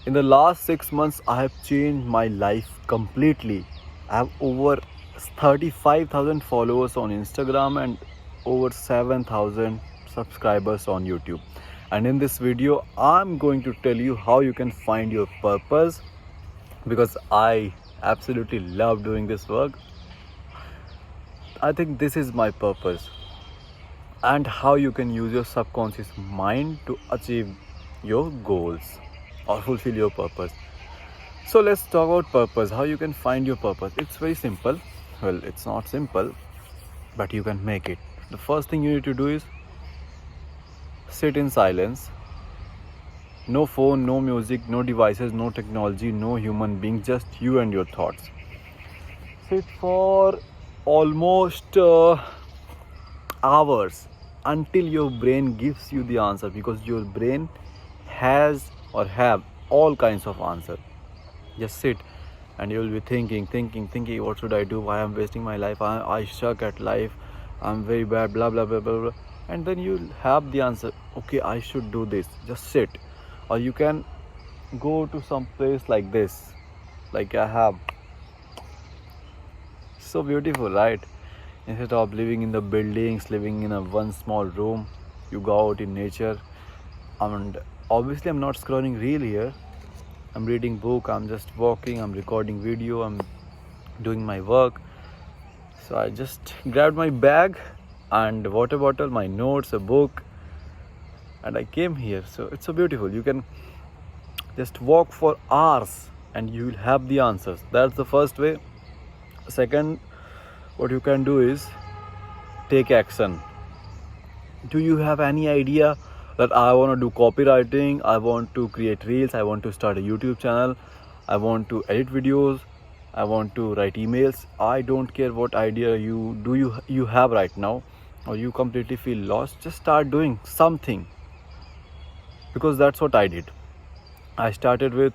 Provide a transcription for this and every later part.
In the last 6 months, I have changed my life completely. I have over 35,000 followers on Instagram and over 7,000 subscribers on YouTube. And in this video, I'm going to tell you how you can find your purpose, because I absolutely love doing this work. I think this is my purpose, and how you can use your subconscious mind to achieve your goals or fulfill your purpose. So let's talk about purpose. How you can find your purpose? It's very simple. Well, it's not simple, but you can make it. The first thing you need to do is sit in silence. No phone, no music, no devices, no technology, no human being, just you and your thoughts. Sit for almost hours until your brain gives you the answer, because your brain has or have all kinds of answer. Just sit and you will be thinking, what should I do? Why I'm wasting my life? I suck at life. I'm very bad, blah blah blah blah blah. And then you'll have the answer. Okay, I should do this. Just sit. Or you can go to some place like this, like I have. So beautiful, right? Instead of living in the buildings, living in a one small room, you go out in nature. And obviously I'm not scrolling reel here. I'm reading book, I'm just walking, I'm recording video, I'm doing my work. So I just grabbed my bag and water bottle, my notes, a book, and I came here. So it's so beautiful. You can just walk for hours and you will have the answers. That's the first way. Second, what you can do is take action. Do you have any idea that I want to do copywriting, I want to create reels, I want to start a YouTube channel, I want to edit videos, I want to write emails? I don't care what idea you have right now, or you completely feel lost. Just start doing something, because that's what I did. I started with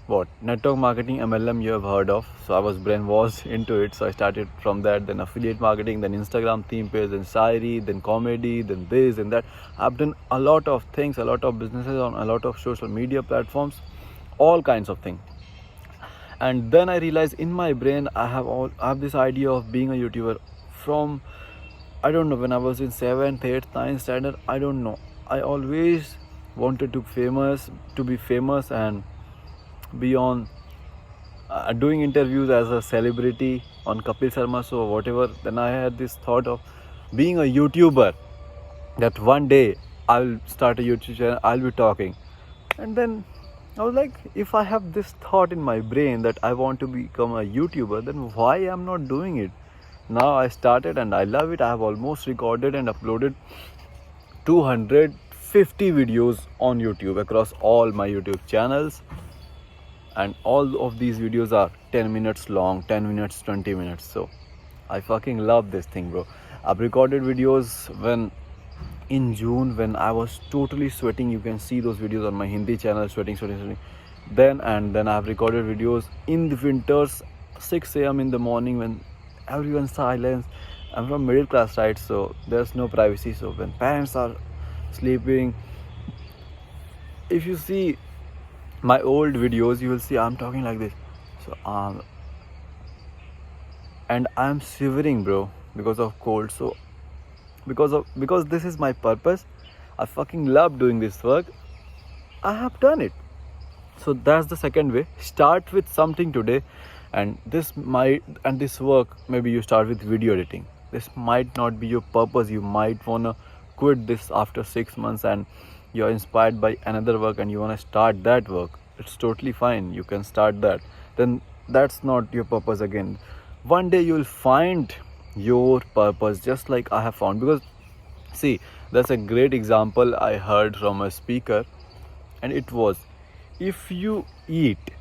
what? Network marketing, MLM, you have heard of. So I was brainwashed into it. So I started from that, then affiliate marketing, then Instagram theme page, then Shairi, then comedy, then this and that. I've done a lot of things, a lot of businesses on a lot of social media platforms, all kinds of things. And then I realized in my brain I have this idea of being a YouTuber from, I don't know, when I was in 7th, 8th, 9th standard. I don't know. I always wanted to be famous and be on doing interviews as a celebrity on Kapil Sharma show or whatever. Then I had this thought of being a YouTuber, that one day I'll start a YouTube channel, I'll be talking. And then I was like, if I have this thought in my brain that I want to become a YouTuber, then why I'm not doing it? Now I started and I love it. I have almost recorded and uploaded 250 videos on YouTube across all my YouTube channels. And all of these videos are 10 minutes long, 10 minutes, 20 minutes. So I fucking love this thing, bro. I've recorded videos in June when I was totally sweating. You can see those videos on my Hindi channel, sweating. Then I've recorded videos in the winters, 6 a.m. in the morning when everyone's silent. I'm from middle class, right? So there's no privacy. So when parents are sleeping, if you see my old videos, you will see I'm talking like this. So and I'm shivering, bro, because of cold. So because this is my purpose, I fucking love doing this work, I have done it. So that's the second way. Start with something today, and this work, maybe you start with video editing. This might not be your purpose. You might wanna quit this after 6 months and you're inspired by another work and you want to start that work. It's totally fine. You can start that. Then that's not your purpose again. One day you'll find your purpose, just like I have found. Because see, that's a great example I heard from a speaker, and it was, if you eat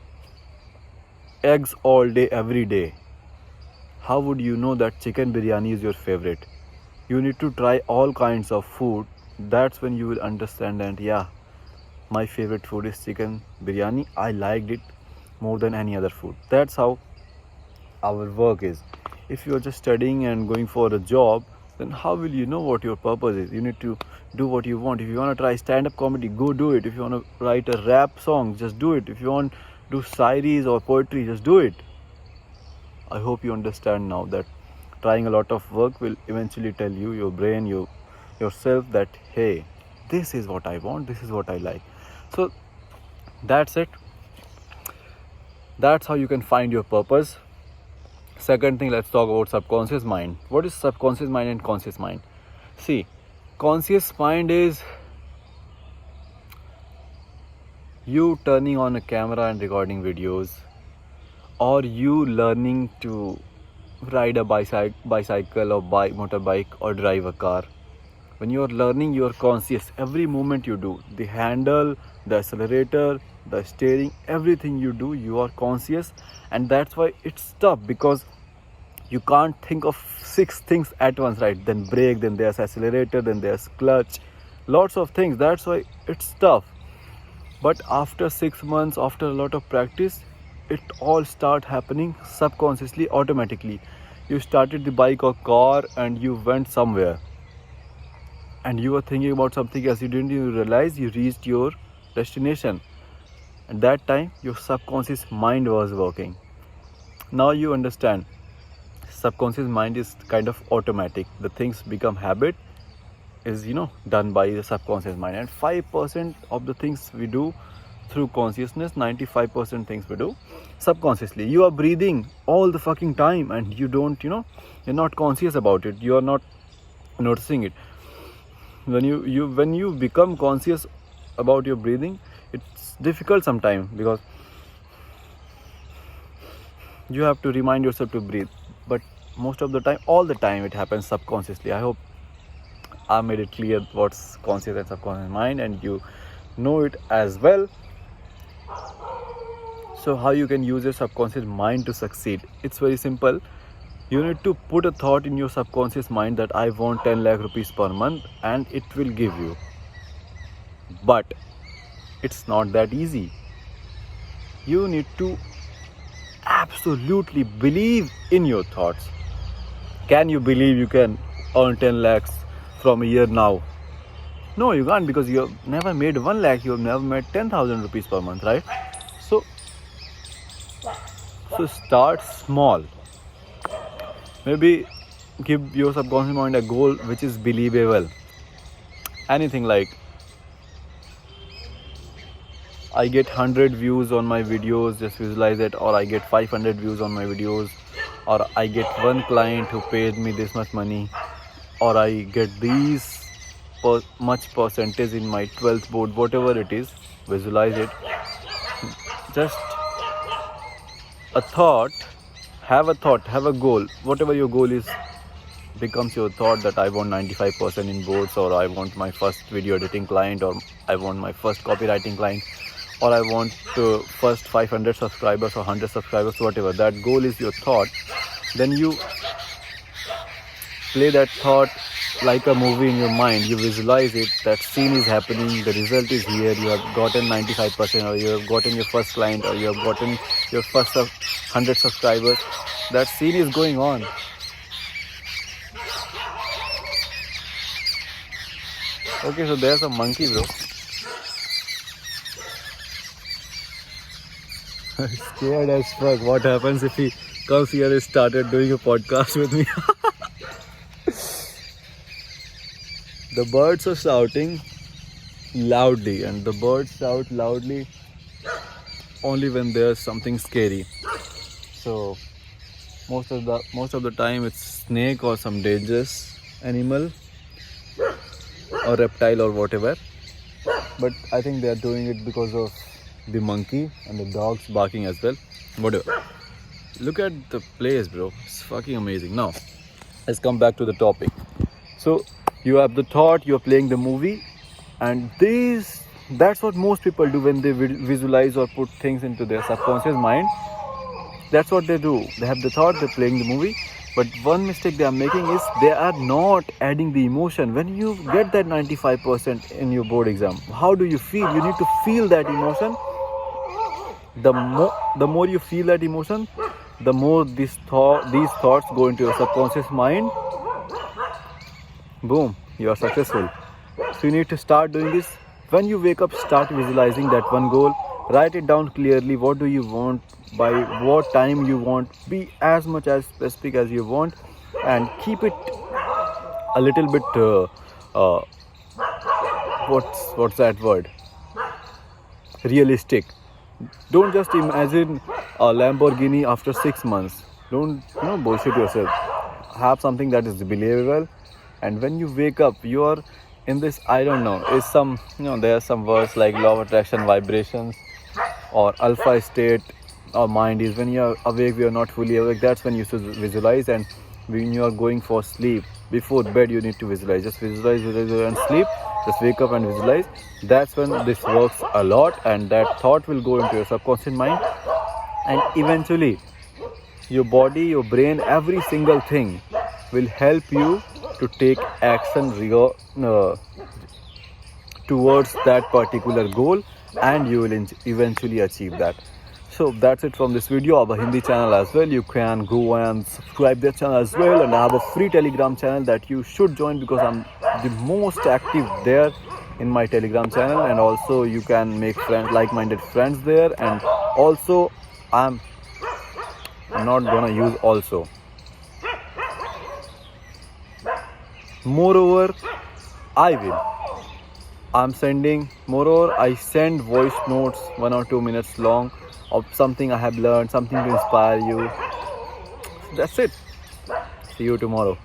eggs all day every day, how would you know that chicken biryani is your favorite? You need to try all kinds of food. That's when you will understand that, yeah, my favorite food is chicken biryani. I liked it more than any other food. That's how our work is. If you're just studying and going for a job, then how will you know what your purpose is? You need to do what you want. If you want to try stand-up comedy, go do it. If you want to write a rap song, just do it. If you want to do shairis or poetry, just do it. I hope you understand now that trying a lot of work will eventually tell you, your brain, yourself, that hey, this is what I want, this is what I like. So that's it. That's how you can find your purpose. Second thing, let's talk about subconscious mind. What is subconscious mind and conscious mind? See, conscious mind is you turning on a camera and recording videos, or you learning to ride a bicycle or motorbike or drive a car. When you are learning, you are conscious. Every movement you do, the handle, the accelerator, the steering, everything you do, you are conscious. And that's why it's tough, because you can't think of 6 things at once, right? Then brake, then there's accelerator, then there's clutch, lots of things. That's why it's tough. But after 6 months, after a lot of practice, it all start happening subconsciously, automatically. You started the bike or car and you went somewhere, and you were thinking about something else. You didn't even realize you reached your destination. At that time, your subconscious mind was working. Now you understand, subconscious mind is kind of automatic. The things become habit is done by the subconscious mind, and 5% of the things we do through consciousness, 95% things we do subconsciously. You are breathing all the fucking time and you don't, you're not conscious about it. You are not noticing it. When you become conscious about your breathing, it's difficult sometimes, because you have to remind yourself to breathe. But most of the time, all the time, it happens subconsciously. I hope I made it clear what's conscious and subconscious mind, and you know it as well. So how you can use your subconscious mind to succeed? It's very simple. You need to put a thought in your subconscious mind that I want 10 lakh rupees per month, and it will give you. But it's not that easy. You need to absolutely believe in your thoughts. Can you believe you can earn 10 lakhs from a year now? No, you can't, because you have never made 1 lakh, you have never made 10,000 rupees per month, right? So start small. Maybe give your subconscious mind a goal which is believable. Anything like, I get 100 views on my videos, just visualize it. Or I get 500 views on my videos. Or I get 1 client who paid me this much money. Or I get these much percentage in my 12th board, whatever it is, visualize it. Just a thought, have a goal. Whatever your goal is becomes your thought, that I want 95% in boards, or I want my first video editing client, or I want my first copywriting client, or I want first 500 subscribers or 100 subscribers, whatever. That goal is your thought. Then you play that thought like a movie in your mind. You visualize it, that scene is happening, the result is here, you have gotten 95%, or you have gotten your first client, or you have gotten your first 100 subscribers. That scene is going on. Okay, so there's a monkey, bro. Scared as fuck. What happens if he comes here and started doing a podcast with me? The birds are shouting loudly, and the birds shout loudly only when there's something scary. So most of the time it's snake or some dangerous animal or reptile or whatever. But I think they are doing it because of the monkey and the dogs barking as well. Whatever. Look at the place, bro. It's fucking amazing. Now let's come back to the topic. So you have the thought, you're playing the movie, and that's what most people do when they visualize or put things into their subconscious mind. That's what they do. They have the thought, they're playing the movie, but one mistake they are making is they are not adding the emotion. When you get that 95% in your board exam, how do you feel? You need to feel that emotion. The more you feel that emotion, the more these thoughts go into your subconscious mind, boom, you are successful. So you need to start doing this. When you wake up, start visualizing that one goal. Write it down clearly. What do you want? By what time you want? Be as much as specific as you want, and keep it a little bit. Uh, what's that word? Realistic. Don't just imagine a Lamborghini after 6 months. Don't bullshit yourself. Have something that is believable. And when you wake up, you are in this, I don't know, is some there are some words like law of attraction, vibrations, or alpha state or mind is when you are awake, we are not fully awake. That's when you should visualize. And when you are going for sleep, before bed, you need to visualize. Just visualize and sleep. Just wake up and visualize. That's when this works a lot, and that thought will go into your subconscious mind, and eventually your body, your brain, every single thing will help you to take action towards that particular goal, and you will eventually achieve that. So that's it from this video. I have a Hindi channel as well. You can go and subscribe their channel as well, and I have a free Telegram channel that you should join because I'm the most active there in my Telegram channel. And also you can make friends, like-minded friends there. And also I'm not gonna use also. Moreover, I send voice notes 1 or 2 minutes long of something I have learned, something to inspire you. That's it. See you tomorrow.